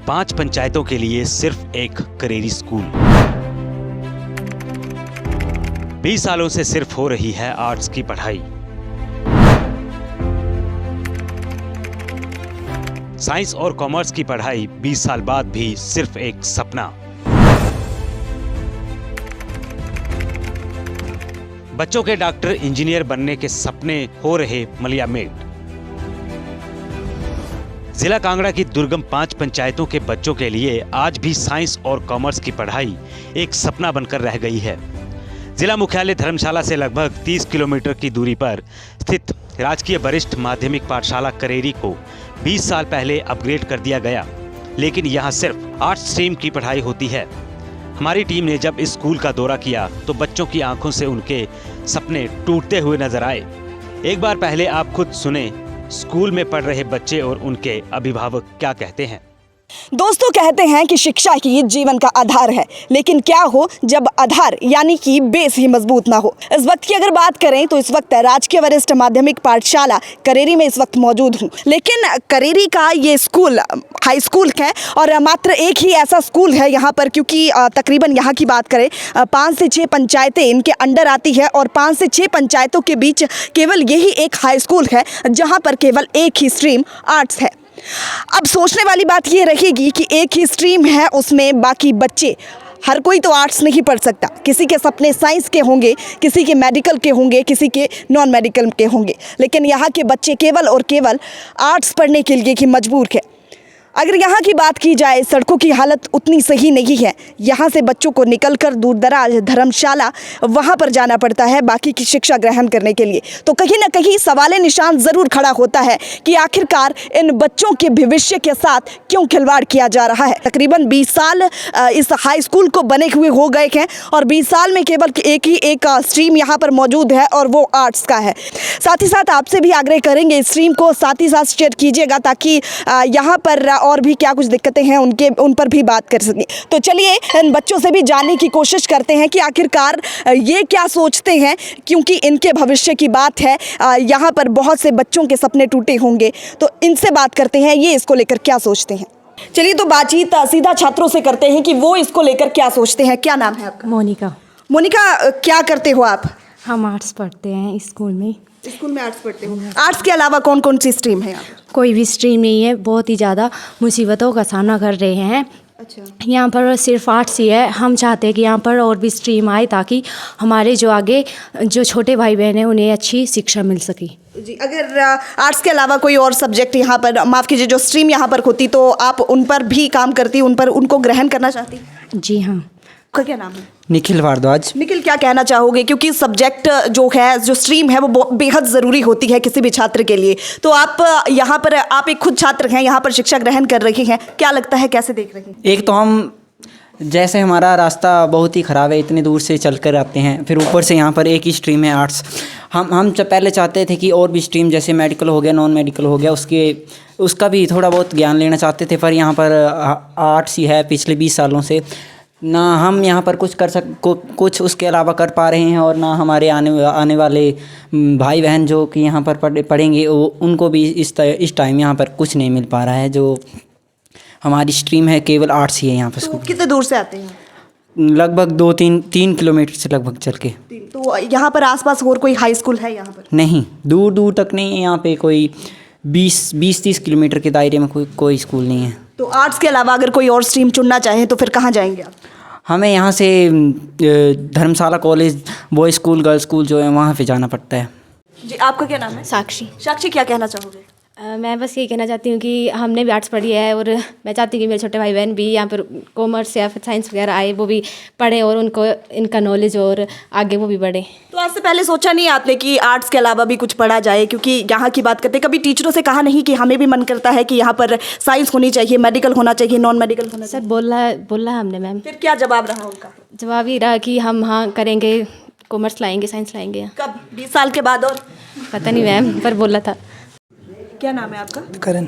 5 पंचायतों के लिए सिर्फ एक करेरी स्कूल। 20 सालों से सिर्फ हो रही है आर्ट्स की पढ़ाई। साइंस और कॉमर्स की पढ़ाई 20 साल बाद भी सिर्फ एक सपना। बच्चों के डॉक्टर इंजीनियर बनने के सपने हो रहे मलियामेट। जिला कांगड़ा की दुर्गम 5 पंचायतों के बच्चों के लिए आज भी साइंस और कॉमर्स की पढ़ाई एक सपना बनकर रह गई है। जिला मुख्यालय धर्मशाला से लगभग 30 किलोमीटर की दूरी पर स्थित राजकीय वरिष्ठ माध्यमिक पाठशाला करेरी को 20 साल पहले अपग्रेड कर दिया गया, लेकिन यहाँ सिर्फ आर्ट्स स्ट्रीम की पढ़ाई होती है। हमारी टीम ने जब इस स्कूल का दौरा किया तो बच्चों की आंखों से उनके सपने टूटते हुए नजर आए। एक बार पहले आप खुद सुने स्कूल में पढ़ रहे बच्चे और उनके अभिभावक क्या कहते हैं। दोस्तों, कहते हैं कि शिक्षा ही जीवन का आधार है, लेकिन क्या हो जब आधार यानी कि बेस ही मजबूत ना हो। इस वक्त की अगर बात करें तो इस वक्त राजकीय वरिष्ठ माध्यमिक पाठशाला करेरी में इस वक्त मौजूद हूँ। लेकिन करेरी का ये स्कूल हाई स्कूल है और मात्र एक ही ऐसा स्कूल है यहाँ पर, क्योंकि तकरीबन यहाँ की बात करें 5 से 6 पंचायतें इनके अंडर आती है और 5 से 6 पंचायतों के बीच केवल यही एक हाई स्कूल है जहाँ पर केवल एक ही स्ट्रीम आर्ट्स है। अब सोचने वाली बात ये रहेगी कि एक ही स्ट्रीम है, उसमें बाकी बच्चे हर कोई तो आर्ट्स नहीं पढ़ सकता। किसी के सपने साइंस के होंगे, किसी के मेडिकल के होंगे, किसी के नॉन मेडिकल के होंगे, लेकिन यहाँ के बच्चे केवल और केवल आर्ट्स पढ़ने के लिए ही मजबूर है। अगर यहाँ की बात की जाए, सड़कों की हालत उतनी सही नहीं है। यहाँ से बच्चों को निकलकर दूर दराज धर्मशाला वहाँ पर जाना पड़ता है बाकी की शिक्षा ग्रहण करने के लिए। तो कहीं ना कहीं सवाल निशान ज़रूर खड़ा होता है कि आखिरकार इन बच्चों के भविष्य के साथ क्यों खिलवाड़ किया जा रहा है। तकरीबन 20 साल इस हाई स्कूल को बने हुए हो गए हैं और 20 साल में केवल एक ही एक स्ट्रीम यहाँ पर मौजूद है और वो आर्ट्स का है। साथ ही साथ आपसे भी आग्रह करेंगे इस स्ट्रीम को साथ ही साथ शेयर कीजिएगा ताकि यहाँ पर और भी क्या कुछ दिक्कतें हैं उन पर भी बात कर सकें। तो चलिए इन बच्चों से भी जानने की कोशिश करते हैं कि आखिरकार ये क्या सोचते हैं, क्योंकि इनके भविष्य की बात है। यहाँ पर बहुत से बच्चों के सपने टूटे होंगे, तो इनसे बात करते हैं ये इसको लेकर क्या सोचते हैं। चलिए तो बातचीत सीधा छात्रों से करते हैं कि वो इसको लेकर क्या सोचते हैं। क्या नाम है आपका? मोनिका। मोनिका, क्या करते हो आप? हम आर्ट्स पढ़ते हैं स्कूल में। स्कूल में आर्ट्स पढ़ते हो? आर्ट्स के अलावा कौन कौन सी स्ट्रीम है? कोई भी स्ट्रीम नहीं है, बहुत ही ज़्यादा मुसीबतों का सामना कर रहे हैं। अच्छा, यहाँ पर सिर्फ आर्ट्स ही है। हम चाहते हैं कि यहाँ पर और भी स्ट्रीम आए ताकि हमारे जो आगे जो छोटे भाई बहन हैं उन्हें अच्छी शिक्षा मिल सके। जी, अगर आर्ट्स के अलावा कोई और सब्जेक्ट यहाँ पर, माफ़ कीजिए, जो स्ट्रीम यहाँ पर होती तो आप उन पर भी काम करती, उन पर उनको ग्रहण करना चाहती? जी हाँ। आपका क्या नाम है? निखिल भारद्वाज। निखिल, क्या कहना चाहोगे, क्योंकि सब्जेक्ट जो है, जो स्ट्रीम है, वो बेहद ज़रूरी होती है किसी भी छात्र के लिए। तो आप यहाँ पर, आप एक खुद छात्र हैं, यहाँ पर शिक्षा ग्रहण कर रही हैं, क्या लगता है, कैसे देख रही हैं? एक तो हम जैसे हमारा रास्ता बहुत ही ख़राब है, इतनी दूर से चल कर आते हैं, फिर ऊपर से यहाँ पर एक ही स्ट्रीम है आर्ट्स। हम पहले चाहते थे कि और भी स्ट्रीम जैसे मेडिकल हो गया, नॉन मेडिकल हो गया, उसका भी थोड़ा बहुत ज्ञान लेना चाहते थे, पर यहाँ पर आर्ट्स ही है पिछले 20 सालों से। ना हम यहाँ पर कुछ उसके अलावा कर पा रहे हैं और ना हमारे आने वाले भाई बहन जो कि यहाँ पर पढ़ेंगे उनको भी इस टाइम यहाँ पर कुछ नहीं मिल पा रहा है। जो हमारी स्ट्रीम है केवल आर्ट्स ही है यहाँ पर। तो कितने दूर से आते हैं? लगभग 2-3 किलोमीटर से लगभग चल के। तो यहाँ पर आसपास और कोई हाई स्कूल है यहाँ पर? नहीं, दूर दूर तक नहीं है। यहाँ पे कोई 20-30 किलोमीटर के दायरे में कोई स्कूल नहीं है। तो आर्ट्स के अलावा अगर कोई और स्ट्रीम चुनना चाहें तो फिर कहाँ जाएंगे आप? हमें यहाँ से Dharamshala college, boy school, girls school जो है वहाँ पे जाना पड़ता है। जी, आपका क्या नाम है? साक्षी। साक्षी, क्या कहना चाहोगे? मैं बस यही कहना चाहती हूँ कि हमने भी आर्ट्स पढ़ी है और मैं चाहती हूँ कि मेरे छोटे भाई बहन भी यहाँ पर कॉमर्स या फिर साइंस वगैरह आए, वो भी पढ़े और उनको इनका नॉलेज और आगे वो भी बढ़े। तो आज से पहले सोचा नहीं आपने कि आर्ट्स के अलावा भी कुछ पढ़ा जाए? क्योंकि यहाँ की बात करते, कभी टीचरों से कहा नहीं कि हमें भी मन करता है कि यहाँ पर साइंस होनी चाहिए, मेडिकल होना चाहिए, नॉन मेडिकल होना चाहिए? सर बोला हमने मैम। फिर क्या जवाब रहा उनका? जवाब ही रहा कि हम हाँ करेंगे, कॉमर्स लाएंगे, साइंस लाएंगे। कब? 20 साल के बाद? और पता नहीं मैम, पर बोला था। क्या नाम है आपका? करण।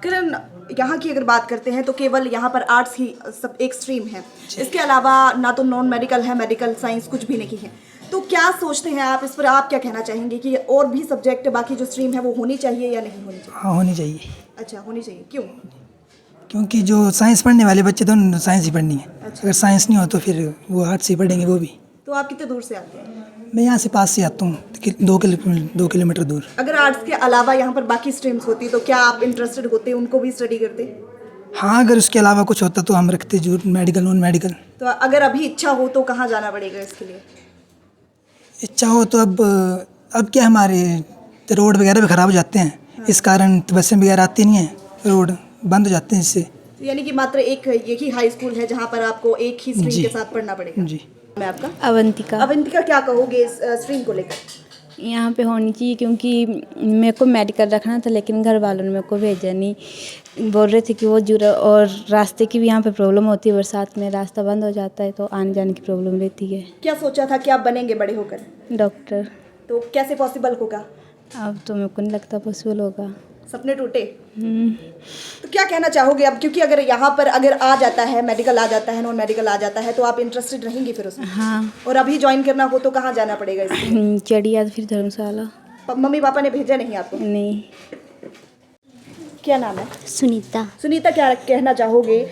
करण, यहाँ की अगर बात करते हैं तो केवल यहाँ पर आर्ट्स ही सब एक स्ट्रीम है, इसके अलावा ना तो नॉन मेडिकल है, मेडिकल, साइंस कुछ भी नहीं है। तो क्या सोचते हैं आप इस पर? आप क्या कहना चाहेंगे कि और भी सब्जेक्ट बाकी जो स्ट्रीम है वो होनी चाहिए या नहीं होनी चाहिए? हाँ, होनी चाहिए। अच्छा, होनी चाहिए। क्यों? क्योंकि जो साइंस पढ़ने वाले बच्चे तो उन्होंने साइंस ही पढ़नी है। अगर साइंस नहीं हो तो फिर वो आर्ट्स ही पढ़ेंगे वो भी। तो आप कितने दूर से आते हैं? मैं यहाँ से पास से आता हूँ, 2 किलोमीटर दूर। अगर आर्ट्स के अलावा यहाँ पर बाकी स्ट्रीम्स होती तो क्या आप इंटरेस्टेड होते, उनको भी स्टडी करते? हाँ, अगर उसके अलावा कुछ होता तो हम रखते जो मेडिकल नॉन मेडिकल। तो अगर अभी इच्छा हो तो कहाँ जाना पड़ेगा इसके लिए? इच्छा हो तो अब क्या, हमारे रोड वगैरह भी ख़राब हो जाते हैं। हाँ। इस कारण तो बसें वगैरह आती नहीं हैं, रोड बंद हो जाते हैं इससे। यानी कि मात्र एक यही हाई स्कूल है जहाँ पर आपको एक ही स्ट्रीम के साथ पढ़ना पड़ेगा? जी। मैं आपका अवंतिका। अवंतिका, क्या कहोगे इस स्ट्रीम को लेकर? यहाँ पे होनी चाहिए क्योंकि मेरे को मेडिकल रखना था, लेकिन घर वालों ने मेरे को भेजा नहीं। बोल रहे थे कि वो जुड़ा, और रास्ते की भी यहाँ पे प्रॉब्लम होती है, बरसात में रास्ता बंद हो जाता है तो आने जाने की प्रॉब्लम रहती है। क्या सोचा था कि आप बनेंगे बड़े होकर? डॉक्टर। तो कैसे पॉसिबल होगा? अब तो मेरे को नहीं लगता पॉसिबल होगा। सपने टूटे? तो क्या कहना चाहोगे अब, क्योंकि अगर यहाँ पर अगर आ जाता है, मेडिकल आ जाता है, नॉन मेडिकल आ जाता है, तो आप इंटरेस्टेड रहेंगी फिर उसमें? हाँ। और अभी ज्वाइन करना हो तो कहाँ जाना पड़ेगा इसमें? चढ़िया फिर धर्मशाला। मम्मी पापा ने भेजा नहीं आपको? नहीं। क्या नाम है? सुनीता। सुनीता, क्या कहना चाहोगे?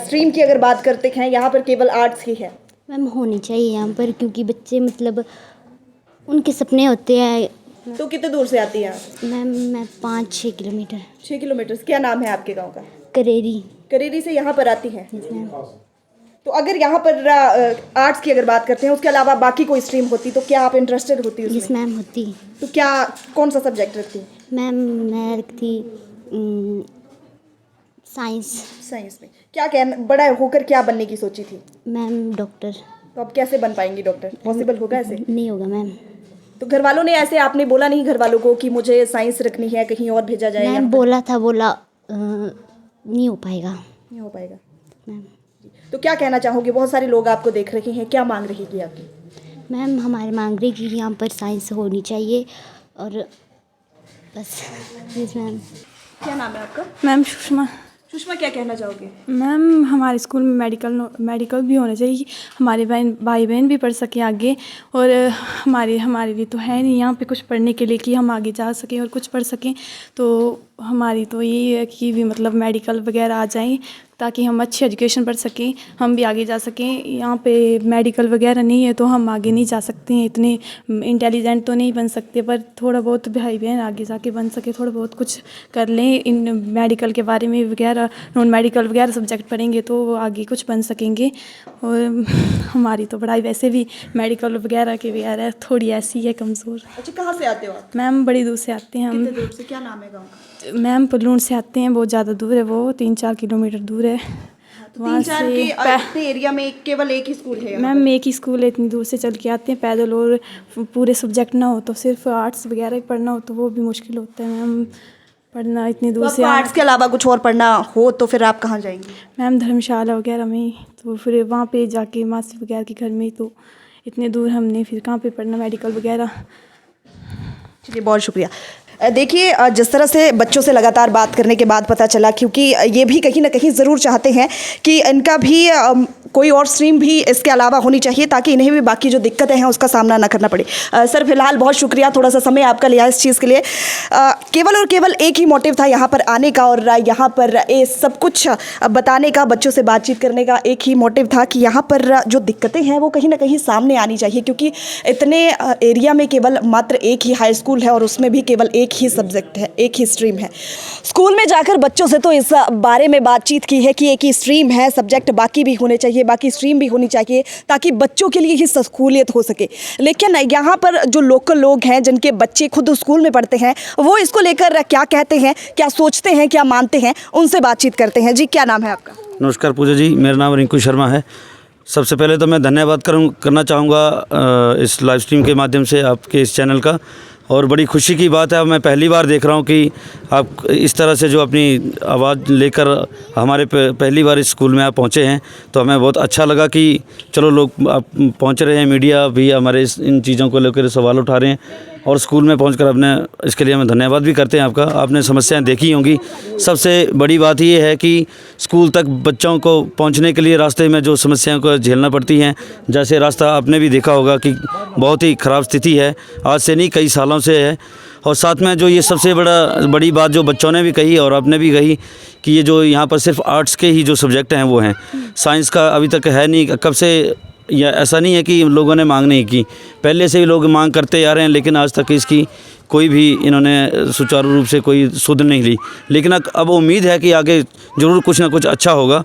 स्ट्रीम की अगर बात करते हैं, यहाँ पर केवल आर्ट्स ही है। मैम होनी चाहिए यहाँ पर, क्योंकि बच्चे मतलब उनके सपने होते हैं। तो कितने दूर से आती हैं आप? मैम मैं 5-6 किलोमीटर। 6 किलोमीटर। क्या नाम है आपके गांव का? करेरी। करेरी से यहाँ पर आती हैं? Yes ma'am. तो अगर यहाँ पर आर्ट्स की अगर बात करते हैं, उसके अलावा बाकी कोई स्ट्रीम होती तो क्या आप इंटरेस्टेड होती उसमें? यस मैम होती। तो क्या, कौन सा सब्जेक्ट रखती? मैम मैं रखती साइंस। साइंस में। क्या कहना, बड़ा होकर क्या बनने की सोची थी? Ma'am doctor. तो अब कैसे बन पाएंगी डॉक्टर? पॉसिबल होगा ऐसे? नहीं होगा मैम। तो घर वालों ने ऐसे, आपने बोला नहीं घर वालों को कि मुझे साइंस रखनी है, कहीं और भेजा जाए? मैम बोला था, बोला नहीं हो पाएगा। नहीं हो पाएगा मैम। तो क्या कहना चाहोगे? बहुत सारे लोग आपको देख रहे हैं, क्या मांग रहेगी आपकी? मैम हमारे मांग रही कि यहाँ पर साइंस होनी चाहिए और बस। Yes ma'am. क्या नाम है आपका? मैम सुषमा। सुषमा, क्या कहना चाहोगे? मैम हमारे स्कूल में मेडिकल भी होना चाहिए, हमारे भाई बहन भी पढ़ सकें आगे। और हमारे लिए तो है नहीं यहाँ पे कुछ पढ़ने के लिए कि हम आगे जा सकें और कुछ पढ़ सकें। तो हमारी तो यही है कि भी मतलब मेडिकल वगैरह आ जाएं ताकि हम अच्छी एजुकेशन पढ़ सकें, हम भी आगे जा सकें। यहाँ पे मेडिकल वगैरह नहीं है तो हम आगे नहीं जा सकते हैं, इतने इंटेलिजेंट तो नहीं बन सकते, पर थोड़ा बहुत भाई बहन आगे जाके बन सके, थोड़ा बहुत कुछ कर लें इन मेडिकल के बारे में वगैरह, नॉन मेडिकल वगैरह सब्जेक्ट पढ़ेंगे तो आगे कुछ बन सकेंगे। और हमारी तो पढ़ाई वैसे भी मेडिकल वगैरह के वगैरह थोड़ी ऐसी है कमज़ोर। अच्छा, कहाँ से आते हो आप? मैम बड़ी दूर से आते हैं हम। कितने दूर से? क्या नाम है गाँव का? मैम पलून से आते हैं, बहुत ज़्यादा दूर है, वो 3-4 किलोमीटर दूर है। तो 3-4 के अपने एरिया में केवल एक ही स्कूल है? मैम एक ही स्कूल है, इतनी दूर से चल के आते हैं पैदल, और पूरे सब्जेक्ट ना हो तो सिर्फ आर्ट्स वगैरह पढ़ना हो तो वो भी मुश्किल होता है मैम, पढ़ना इतनी दूर से। आर्ट्स के अलावा कुछ और पढ़ना हो तो फिर आप कहाँ जाएंगी? मैम धर्मशाला वगैरह में, तो फिर वहाँ पे जाके मासी वगैरह के घर में, तो इतने दूर हमने फिर कहाँ पे पढ़ना मेडिकल वगैरह। चलिए, बहुत शुक्रिया। देखिए, जिस तरह से बच्चों से लगातार बात करने के बाद पता चला, क्योंकि ये भी कहीं ना कहीं ज़रूर चाहते हैं कि इनका भी कोई और स्ट्रीम भी इसके अलावा होनी चाहिए ताकि इन्हें भी बाकी जो दिक्कतें हैं उसका सामना ना करना पड़े। सर, फिलहाल बहुत शुक्रिया, थोड़ा सा समय आपका लिया इस चीज़ के लिए। केवल और केवल एक ही मोटिव था यहाँ पर आने का और यहाँ पर ये सब कुछ बताने का, बच्चों से बातचीत करने का एक ही मोटिव था कि यहाँ पर जो दिक्कतें हैं वो कहीं ना कहीं सामने आनी चाहिए, क्योंकि इतने एरिया में केवल मात्र एक ही हाई स्कूल है और उसमें भी केवल एक ही सब्जेक्ट है, एक ही स्ट्रीम है। स्कूल में जाकर बच्चों से तो इस बारे में बातचीत की है कि एक ही स्ट्रीम है, सब्जेक्ट बाकी भी होने चाहिए, बाकी स्ट्रीम भी होनी चाहिए ताकि बच्चों के लिए ही सहूलियत हो सके। लेकिन यहाँ पर जो लोकल लोग हैं जिनके बच्चे खुद स्कूल में पढ़ते हैं, वो इसको लेकर क्या कहते हैं, क्या सोचते हैं, क्या मानते हैं, उनसे बातचीत करते हैं। जी, क्या नाम है आपका? नमस्कार पूजा जी, मेरा नाम रिंकू शर्मा है। सबसे पहले तो मैं धन्यवाद करना चाहूँगा इस लाइव स्ट्रीम के माध्यम से आपके इस चैनल का, और बड़ी खुशी की बात है, मैं पहली बार देख रहा हूँ कि आप इस तरह से जो अपनी आवाज़ लेकर हमारे पहली बार इस स्कूल में आप पहुँचे हैं, तो हमें बहुत अच्छा लगा कि चलो लोग आप पहुँच रहे हैं, मीडिया भी हमारे इन चीज़ों को लेकर सवाल उठा रहे हैं और स्कूल में पहुंचकर अपने, इसके लिए हमें धन्यवाद भी करते हैं आपका। आपने समस्याएं देखी होंगी। सबसे बड़ी बात ये है कि स्कूल तक बच्चों को पहुंचने के लिए रास्ते में जो समस्याओं को झेलना पड़ती हैं, जैसे रास्ता आपने भी देखा होगा कि बहुत ही ख़राब स्थिति है, आज से नहीं कई सालों से है, और साथ में जो ये सबसे बड़ी बात जो बच्चों ने भी कही और आपने भी कही कि ये जो यहाँ पर सिर्फ आर्ट्स के ही जो सब्जेक्ट हैं वो हैं, साइंस का अभी तक है नहीं। कब से, या ऐसा नहीं है कि लोगों ने मांग नहीं की, पहले से ही लोग मांग करते आ रहे हैं, लेकिन आज तक इसकी कोई भी इन्होंने सुचारू रूप से कोई सुध नहीं ली। लेकिन अब उम्मीद है कि आगे ज़रूर कुछ ना कुछ अच्छा होगा।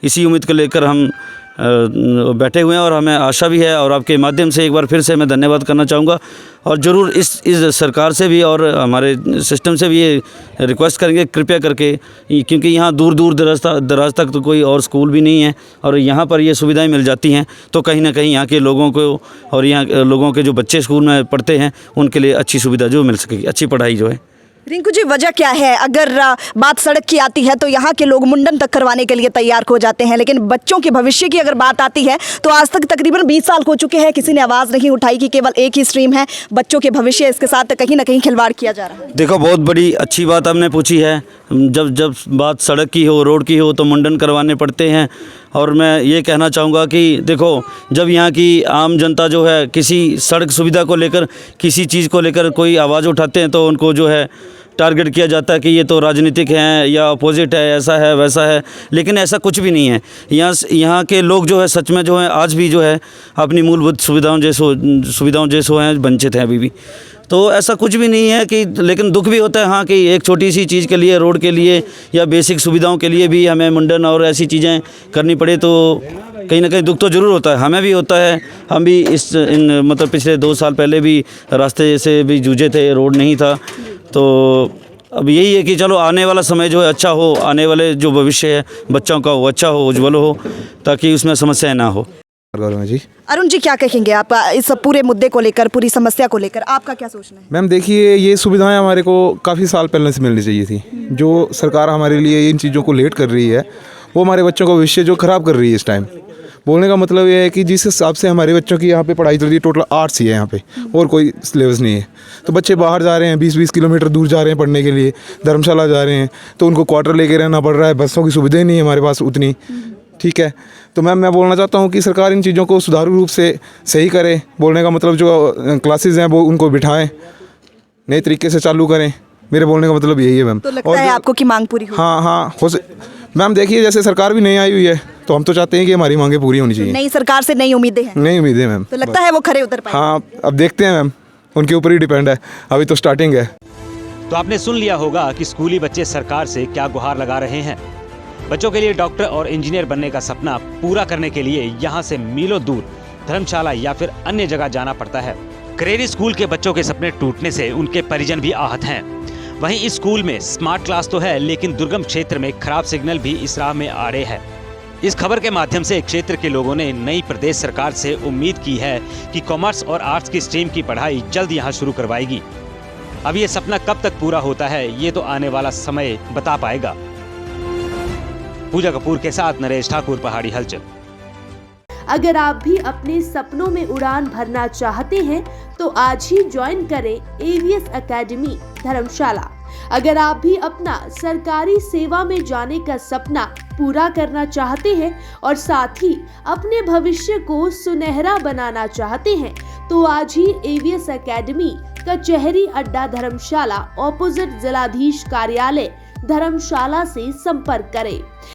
इसी उम्मीद को लेकर हम बैठे हुए हैं और हमें आशा भी है। और आपके माध्यम से एक बार फिर से मैं धन्यवाद करना चाहूँगा और ज़रूर इस सरकार से भी और हमारे सिस्टम से भी ये रिक्वेस्ट करेंगे कृपया करके, क्योंकि यहाँ दूर दराज तक तो कोई और स्कूल भी नहीं है और यहाँ पर ये सुविधाएं मिल जाती हैं, तो कहीं ना कहीं यहाँ के लोगों को और यहाँ लोगों के जो बच्चे स्कूल में पढ़ते हैं उनके लिए अच्छी सुविधा जो मिल सकेगी, अच्छी पढ़ाई जो है। रिंकू जी, वजह क्या है? अगर बात सड़क की आती है तो यहाँ के लोग मुंडन तक करवाने के लिए तैयार हो जाते हैं, लेकिन बच्चों के भविष्य की अगर बात आती है तो आज तक तकरीबन 20 साल हो चुके हैं, किसी ने आवाज़ नहीं उठाई कि केवल एक ही स्ट्रीम है, बच्चों के भविष्य इसके साथ कहीं ना कहीं खिलवाड़ किया जा रहा है। देखो, बहुत बड़ी अच्छी बात आपने पूछी है। जब बात सड़क की हो, रोड की हो, तो मुंडन करवाने पड़ते हैं। और मैं ये कहना चाहूँगा कि देखो, जब यहाँ की आम जनता जो है किसी सड़क सुविधा को लेकर, किसी चीज़ को लेकर कोई आवाज़ उठाते हैं तो उनको जो है टारगेट किया जाता है कि ये तो राजनीतिक हैं या अपोजिट है, ऐसा है वैसा है। लेकिन ऐसा कुछ भी नहीं है। यहाँ के लोग जो है सच में जो है आज भी जो है अपनी मूलभूत सुविधाओं जैसो हैं, वंचित हैं अभी भी। तो ऐसा कुछ भी नहीं है कि, लेकिन दुख भी होता है हाँ कि एक छोटी सी चीज़ के लिए, रोड के लिए या बेसिक सुविधाओं के लिए भी हमें मुंडन और ऐसी चीज़ें करनी पड़े, तो कहीं ना कहीं दुख तो ज़रूर होता है, हमें भी होता है। हम भी मतलब पिछले 2 साल पहले भी रास्ते से भी जूझे थे, रोड नहीं था। तो अब यही है कि चलो आने वाला समय जो है अच्छा हो, आने वाले जो भविष्य है बच्चों का वो अच्छा हो, उज्ज्वल हो, ताकि उसमें समस्याएं ना हो। जी अरुण जी, क्या कहेंगे आप इस पूरे मुद्दे को लेकर, पूरी समस्या को लेकर आपका क्या सोचना है? मैम देखिए, ये सुविधाएं हमारे को काफ़ी साल पहले से मिलनी चाहिए थी। जो सरकार हमारे लिए इन चीज़ों को लेट कर रही है वो हमारे बच्चों का भविष्य जो ख़राब कर रही है इस टाइम। बोलने का मतलब ये है कि जिस हिसाब से हमारे बच्चों की यहाँ पे पढ़ाई चल रही है, टोटल आर्ट्स ही है यहाँ पे और कोई सिलेबस नहीं है। तो बच्चे बाहर जा रहे हैं, 20-20 किलोमीटर दूर जा रहे हैं पढ़ने के लिए, धर्मशाला जा रहे हैं, तो उनको क्वार्टर लेके रहना पड़ रहा है, बसों की सुविधाएं नहीं है हमारे पास उतनी। ठीक है, तो मैम मैं बोलना चाहता हूँ कि सरकार इन चीज़ों को सुचारू रूप से सही करे। बोलने का मतलब जो क्लासेस हैं वो उनको बिठाएं, नए तरीके से चालू करें। मेरे बोलने का मतलब यही है मैम। तो लगता है आपको कि मांग पूरी हो? हाँ हो मैम देखिए, जैसे सरकार भी नहीं आई हुई है तो हम तो चाहते हैं कि हमारी मांगे पूरी होनी चाहिए। नई सरकार से नई उम्मीदें हैं? नई उम्मीदें मैम। तो लगता है वो खरे उतर पाए? हाँ, अब देखते हैं मैम, उनके ऊपर ही डिपेंड है, अभी तो स्टार्टिंग है। तो आपने सुन लिया होगा कि स्कूली बच्चे सरकार से क्या गुहार लगा रहे हैं। बच्चों के लिए डॉक्टर और इंजीनियर बनने का सपना पूरा करने के लिए यहाँ से मीलों दूर धर्मशाला या फिर अन्य जगह जाना पड़ता है। करेरी स्कूल के बच्चों के सपने टूटने से उनके परिजन भी आहत हैं। वहीं इस स्कूल में स्मार्ट क्लास तो है, लेकिन दुर्गम क्षेत्र में खराब सिग्नल भी इस राह में आड़े है। इस खबर के माध्यम से क्षेत्र के लोगों ने नई प्रदेश सरकार से उम्मीद की है कि कॉमर्स और आर्ट्स की स्ट्रीम की पढ़ाई जल्द यहाँ शुरू करवाएगी। अब ये सपना कब तक पूरा होता है ये तो आने वाला समय बता पाएगा। पूजा कपूर के साथ नरेश ठाकुर, पहाड़ी हलचल। अगर आप भी अपने सपनों में उड़ान भरना चाहते हैं तो आज ही ज्वाइन करें एवीएस एकेडमी धर्मशाला। अगर आप भी अपना सरकारी सेवा में जाने का सपना पूरा करना चाहते हैं और साथ ही अपने भविष्य को सुनहरा बनाना चाहते हैं तो आज ही एवीएस एकेडमी कचहरी अड्डा धर्मशाला ऑपोजिट जिलाधीश कार्यालय धर्मशाला से संपर्क करें।